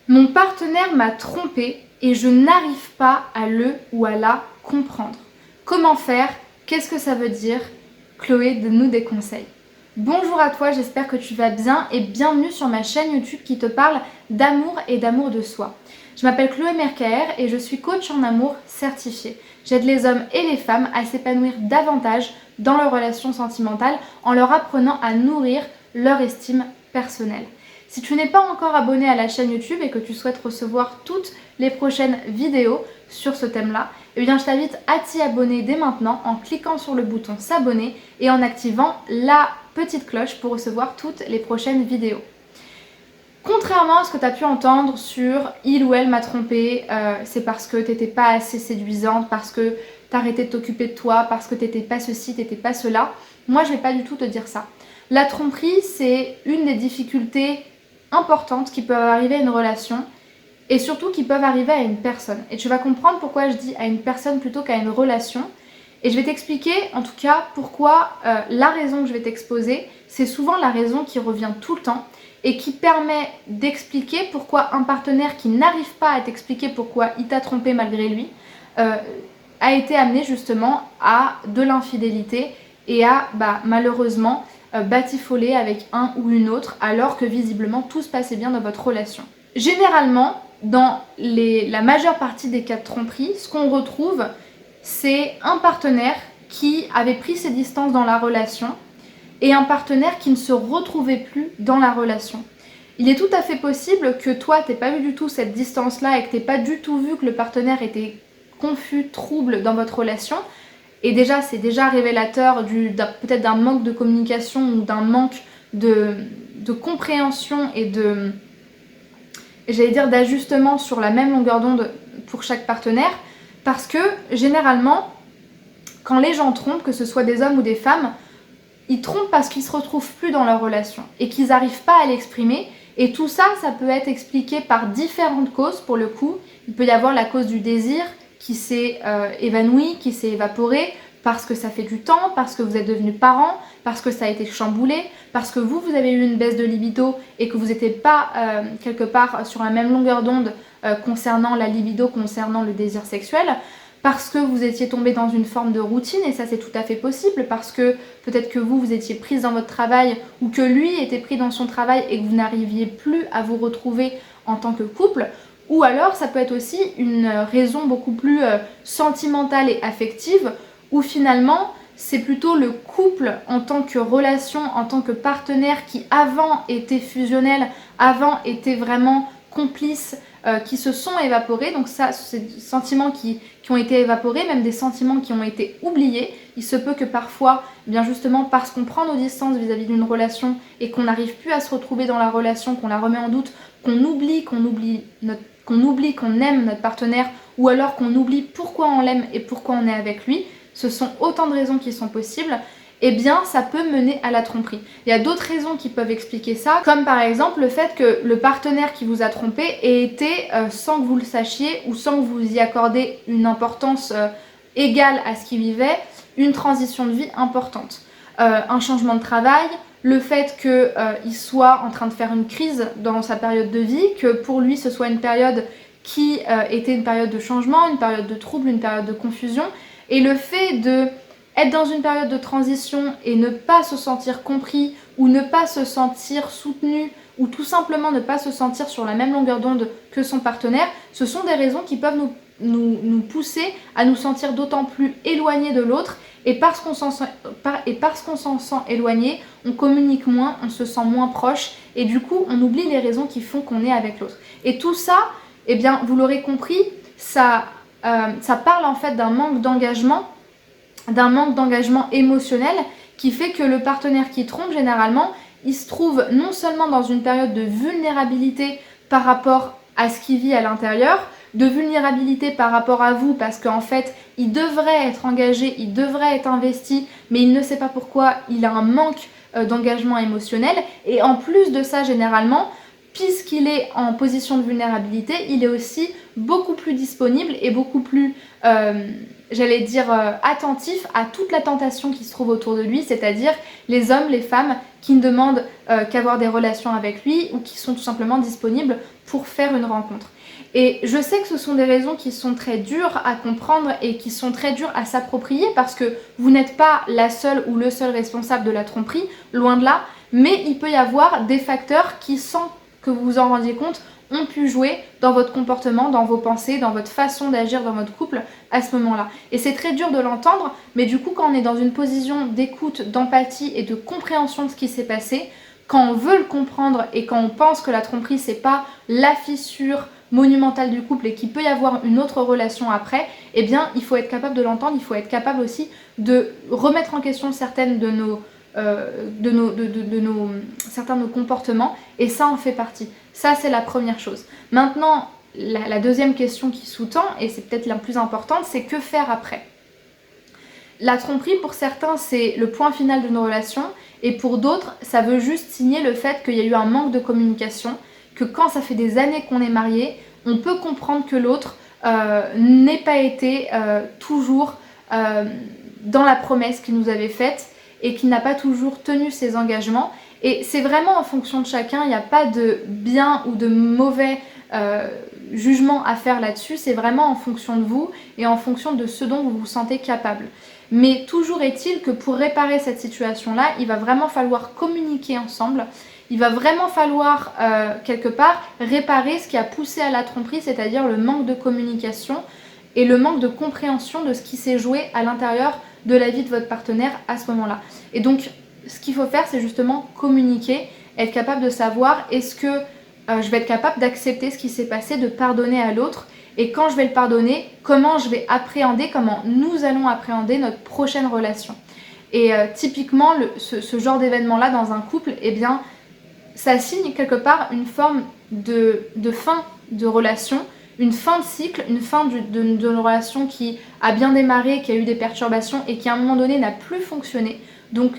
Mon partenaire m'a trompée et je n'arrive pas à le ou à la comprendre. Comment faire? Qu'est-ce que ça veut dire? Chloé, donne-nous des conseils. Bonjour à toi, j'espère que tu vas bien et bienvenue sur ma chaîne YouTube qui te parle d'amour et d'amour de soi. Je m'appelle Chloé Mercaer et je suis coach en amour certifiée. J'aide les hommes et les femmes à s'épanouir davantage dans leurs relations sentimentales en leur apprenant à nourrir leur estime personnelle. Si tu n'es pas encore abonné à la chaîne YouTube et que tu souhaites recevoir toutes les prochaines vidéos sur ce thème-là, eh bien je t'invite à t'y abonner dès maintenant en cliquant sur le bouton s'abonner et en activant la petite cloche pour recevoir toutes les prochaines vidéos. Contrairement à ce que tu as pu entendre sur il ou elle m'a trompé, c'est parce que tu n'étais pas assez séduisante, parce que tu arrêtais de t'occuper de toi, parce que tu n'étais pas ceci, tu n'étais pas cela, moi je ne vais pas du tout te dire ça. La tromperie, c'est une des difficultés importantes qui peuvent arriver à une relation et surtout qui peuvent arriver à une personne. Et tu vas comprendre pourquoi je dis à une personne plutôt qu'à une relation. Et je vais t'expliquer en tout cas pourquoi la raison que je vais t'exposer, c'est souvent la raison qui revient tout le temps et qui permet d'expliquer pourquoi un partenaire qui n'arrive pas à t'expliquer pourquoi il t'a trompé malgré lui a été amené justement à de l'infidélité et à malheureusement batifoler avec un ou une autre alors que visiblement tout se passait bien dans votre relation. Généralement, dans la majeure partie des cas de tromperie, ce qu'on retrouve, c'est un partenaire qui avait pris ses distances dans la relation et un partenaire qui ne se retrouvait plus dans la relation. Il est tout à fait possible que toi, tu n'aies pas vu du tout cette distance-là et que tu n'aies pas du tout vu que le partenaire était confus, trouble dans votre relation. Et déjà, c'est déjà révélateur peut-être d'un manque de communication ou d'un manque de compréhension et d'ajustement sur la même longueur d'onde pour chaque partenaire. Parce que généralement, quand les gens trompent, que ce soit des hommes ou des femmes, ils trompent parce qu'ils ne se retrouvent plus dans leur relation et qu'ils n'arrivent pas à l'exprimer. Et tout ça, ça peut être expliqué par différentes causes pour le coup. Il peut y avoir la cause du désir qui s'est évanoui, qui s'est évaporé, parce que ça fait du temps, parce que vous êtes devenus parents, parce que ça a été chamboulé, parce que vous avez eu une baisse de libido et que vous n'étiez pas quelque part sur la même longueur d'onde concernant la libido, concernant le désir sexuel, parce que vous étiez tombé dans une forme de routine, et ça c'est tout à fait possible, parce que peut-être que vous étiez prise dans votre travail, ou que lui était pris dans son travail et que vous n'arriviez plus à vous retrouver en tant que couple. Ou alors ça peut être aussi une raison beaucoup plus sentimentale et affective, où finalement c'est plutôt le couple en tant que relation, en tant que partenaire qui avant était fusionnel, avant était vraiment complice, qui se sont évaporés. Donc ça, c'est des sentiments qui ont été évaporés, même des sentiments qui ont été oubliés. Il se peut que parfois, bien justement parce qu'on prend nos distances vis-à-vis d'une relation et qu'on n'arrive plus à se retrouver dans la relation, qu'on la remet en doute, qu'on oublie qu'on aime notre partenaire, ou alors qu'on oublie pourquoi on l'aime et pourquoi on est avec lui, ce sont autant de raisons qui sont possibles, eh bien ça peut mener à la tromperie. Il y a d'autres raisons qui peuvent expliquer ça, comme par exemple le fait que le partenaire qui vous a trompé ait été, sans que vous le sachiez ou sans que vous y accordez une importance égale à ce qu'il vivait, une transition de vie importante. Un changement de travail, le fait qu'il soit en train de faire une crise dans sa période de vie, que pour lui ce soit une période qui était une période de changement, une période de trouble, une période de confusion, et le fait d'être dans une période de transition et ne pas se sentir compris ou ne pas se sentir soutenu ou tout simplement ne pas se sentir sur la même longueur d'onde que son partenaire, ce sont des raisons qui peuvent nous pousser à nous sentir d'autant plus éloignés de l'autre, et parce qu'on s'en sent éloigné, on communique moins, on se sent moins proche et du coup on oublie les raisons qui font qu'on est avec l'autre. Et tout ça, eh bien vous l'aurez compris, ça parle en fait d'un manque d'engagement émotionnel qui fait que le partenaire qui trompe généralement, il se trouve non seulement dans une période de vulnérabilité par rapport à ce qu'il vit à l'intérieur, de vulnérabilité par rapport à vous parce qu'en fait il devrait être engagé, il devrait être investi, mais il ne sait pas pourquoi, il a un manque d'engagement émotionnel, et en plus de ça généralement, puisqu'il est en position de vulnérabilité, il est aussi beaucoup plus disponible et beaucoup plus, attentif à toute la tentation qui se trouve autour de lui, c'est-à-dire les hommes, les femmes qui ne demandent qu'avoir des relations avec lui ou qui sont tout simplement disponibles pour faire une rencontre. Et je sais que ce sont des raisons qui sont très dures à comprendre et qui sont très dures à s'approprier parce que vous n'êtes pas la seule ou le seul responsable de la tromperie, loin de là, mais il peut y avoir des facteurs qui, sans que vous vous en rendiez compte, ont pu jouer dans votre comportement, dans vos pensées, dans votre façon d'agir dans votre couple à ce moment-là. Et c'est très dur de l'entendre, mais du coup quand on est dans une position d'écoute, d'empathie et de compréhension de ce qui s'est passé, quand on veut le comprendre et quand on pense que la tromperie c'est pas la fissure monumentale du couple et qu'il peut y avoir une autre relation après, eh bien il faut être capable de l'entendre, il faut être capable aussi de remettre en question certaines de certains de nos comportements, et ça en fait partie. Ça c'est la première chose. Maintenant, la deuxième question qui sous-tend, et c'est peut-être la plus importante, c'est que faire après? La tromperie pour certains c'est le point final d'une relation, et pour d'autres ça veut juste signer le fait qu'il y a eu un manque de communication, que quand ça fait des années qu'on est mariés, on peut comprendre que l'autre n'ait pas été toujours dans la promesse qu'il nous avait faite et qu'il n'a pas toujours tenu ses engagements. Et c'est vraiment en fonction de chacun, il n'y a pas de bien ou de mauvais jugement à faire là-dessus, c'est vraiment en fonction de vous et en fonction de ce dont vous vous sentez capable. Mais toujours est-il que pour réparer cette situation-là, il va vraiment falloir communiquer ensemble, il va vraiment falloir quelque part réparer ce qui a poussé à la tromperie, c'est-à-dire le manque de communication et le manque de compréhension de ce qui s'est joué à l'intérieur de la vie de votre partenaire à ce moment-là. Et donc, ce qu'il faut faire, c'est justement communiquer, être capable de savoir est-ce que je vais être capable d'accepter ce qui s'est passé, de pardonner à l'autre, et quand je vais le pardonner, comment je vais appréhender, comment nous allons appréhender notre prochaine relation. Et typiquement, ce genre d'événement-là dans un couple, eh bien, ça signe quelque part une forme de fin de relation, une fin de cycle, une fin d'une relation qui a bien démarré, qui a eu des perturbations et qui à un moment donné n'a plus fonctionné. Donc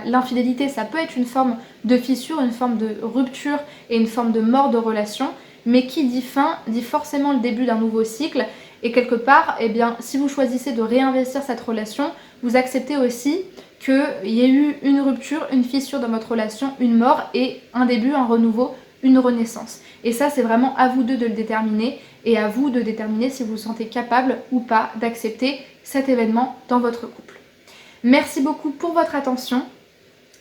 l'infidélité, ça peut être une forme de fissure, une forme de rupture et une forme de mort de relation, mais qui dit fin, dit forcément le début d'un nouveau cycle. Et quelque part, eh bien, si vous choisissez de réinvestir cette relation, vous acceptez aussi qu'il y ait eu une rupture, une fissure dans votre relation, une mort et un début, un renouveau, une renaissance. Et ça, c'est vraiment à vous deux de le déterminer et à vous de déterminer si vous vous sentez capable ou pas d'accepter cet événement dans votre couple. Merci beaucoup pour votre attention.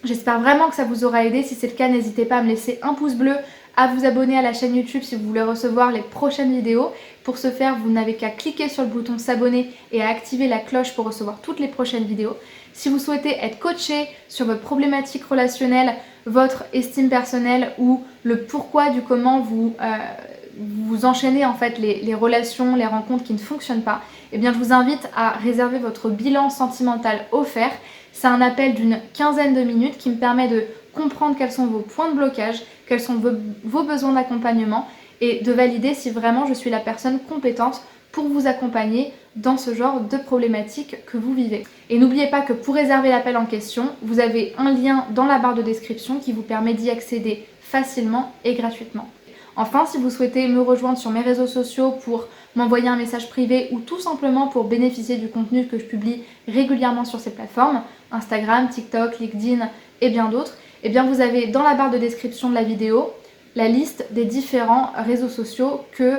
J'espère vraiment que ça vous aura aidé. Si c'est le cas, n'hésitez pas à me laisser un pouce bleu, à vous abonner à la chaîne YouTube si vous voulez recevoir les prochaines vidéos. Pour ce faire, vous n'avez qu'à cliquer sur le bouton s'abonner et à activer la cloche pour recevoir toutes les prochaines vidéos. Si vous souhaitez être coaché sur votre problématique relationnelle, votre estime personnelle ou le pourquoi du comment vous enchaînez en fait les relations, les rencontres qui ne fonctionnent pas, eh bien je vous invite à réserver votre bilan sentimental offert. C'est un appel d'une quinzaine de minutes qui me permet de comprendre quels sont vos points de blocage, quels sont vos besoins d'accompagnement et de valider si vraiment je suis la personne compétente pour vous accompagner dans ce genre de problématique que vous vivez. Et n'oubliez pas que pour réserver l'appel en question, vous avez un lien dans la barre de description qui vous permet d'y accéder facilement et gratuitement. Enfin, si vous souhaitez me rejoindre sur mes réseaux sociaux pour m'envoyer un message privé ou tout simplement pour bénéficier du contenu que je publie régulièrement sur ces plateformes, Instagram, TikTok, LinkedIn et bien d'autres, eh bien vous avez dans la barre de description de la vidéo la liste des différents réseaux sociaux que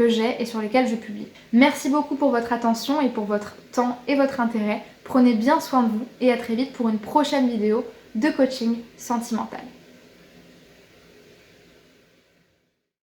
j'ai et sur lesquels je publie. Merci beaucoup pour votre attention et pour votre temps et votre intérêt. Prenez bien soin de vous et à très vite pour une prochaine vidéo de coaching sentimental.